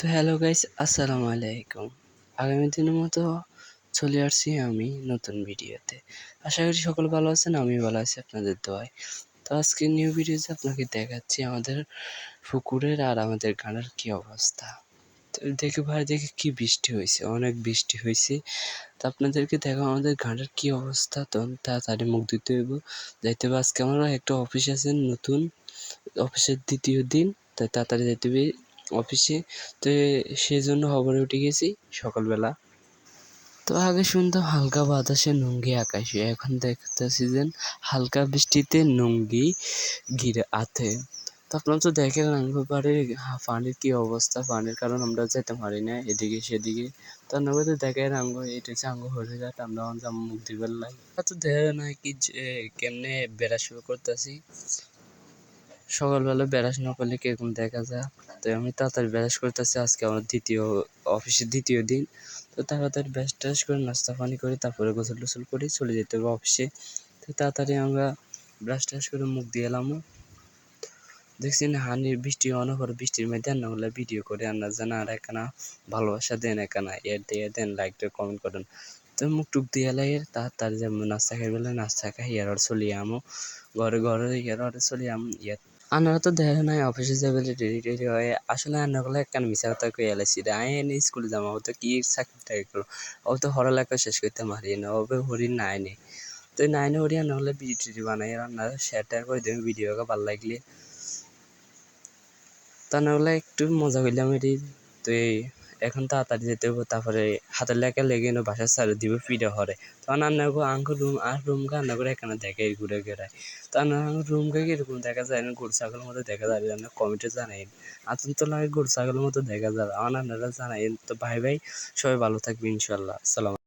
তো hello guys, আসসালামু আলাইকুম। আগামী দিনের মতো চলে আসছি আমি নতুন ভিডিওতে। আশা করি সকল ভালো আছেন, আমি ভালো আছি আপনাদের দোয়ায়। তো আজকে নিউ ভিডিওতে আপনাকে দেখাচ্ছি আমাদের পুকুরের আর আমাদের গানের কি অবস্থা। তো দেখে কি বৃষ্টি হয়েছে, অনেক বৃষ্টি হয়েছে। তো আপনাদেরকে দেখো আমাদের গানের কি অবস্থা। তো তাড়াতাড়ি মুখ দিতে হইব, যাইতে হবে। আজকে আমরা একটা অফিস আছে নতুন, অফিসের দ্বিতীয় দিন, তাই তাড়াতাড়ি যেতে হবে অফিসে। তো সেই জন্য খবরে উঠে গেছি সকালবেলা। তো আগে শুনতাম হালকা বাতাসে নুঙ্গি আকাশে, এখন দেখতেছি যে হালকা বৃষ্টিতে নুঙ্গি ঘিরে আতে। তো আপনারা তো দেখেন রাঙ্গপাড়ে পানির কি অবস্থা, পানির কারণ আমরা যেতে পারি না এদিকে সেদিকে। তো আমরা তো দেখে রাঙ্গ এটা হচ্ছে আঙ্গ হয়ে যাট, আমরা মুখ দিবার লাই তো দেখা নাই কি যে কেমনে বেড়া শুরু করতেছি। সকালবেলা ব্রাশ না করলে কিরকম দেখা যায়। তো আমি তাড়াতাড়ি ব্রাশ করতেছি, আজকে আমার অফিসের দ্বিতীয় দিন। তো তাড়াতাড়ি ব্রাশ ট্রাশ করে নাস্তা পানি করে তারপরে গোসল টোসল করে চলে যেতে হবে অফিসে। তো তাড়াতাড়ি আমরা ব্রাশ ট্রাশ করে মুখ দিয়ে এলাম। দেখছি না হানির বৃষ্টি অনেক করে, বৃষ্টির মধ্যে রান্না হলে ভিডিও করে আন্না জানা আর একখানা ভালোবাসা দেন, একখানা এর দিয়ে দেন, লাইক কমেন্ট করেন। তো মুখ টুক দিয়ে এলাই তাড়াতাড়ি যেমন নাস্তা খাই বলে নাস্তা খাই ইয়ার চলি আমো ঘরে ঘরে ইয়ার চলি আম ইয়ার। আনারা তো দেখা নাই অফিসে যাবে রেডি হয়, আসলে আন্নাগুলো একখান মিশা কথা কই এলাইছি রে। আই এনে স্কুলে যাবো, ও তো কি চাকরি টাকরি করো, ও তো পড়ালেখা শেষ করতে মারি না, ওবে হরিণ নাই নে। তো নাইনে হরি আন্না হলে ভিডিও টিডিও বানাই রান্না শেয়ার টেয়ার করে দেবে ভিডিও ভালো লাগলে। তা না হলে একটু মজা করলাম এটি। তো এখন তাড়াতাড়ি যেতে হবে, তারপরে হাতের লেখা লেগে বাসার সারে দিব ফিরে হরে। তখন রান্না করবো আঙ্কুর রুম আর রুম রান্না করে এখানে দেখে ঘুরে ঘেরায়। তো রুম কে কিরকম দেখা যায় না, গরু ছাগলের মতো দেখা যায় না, কমেন্টে জানাই। আতন তো লাগে গরু ছাগলের মতো দেখা যাবে, আমার রান্নারা জানাই। তো ভাই ভাই সবাই ভালো থাকবে ইনশাল্লাহ। আসসালাম।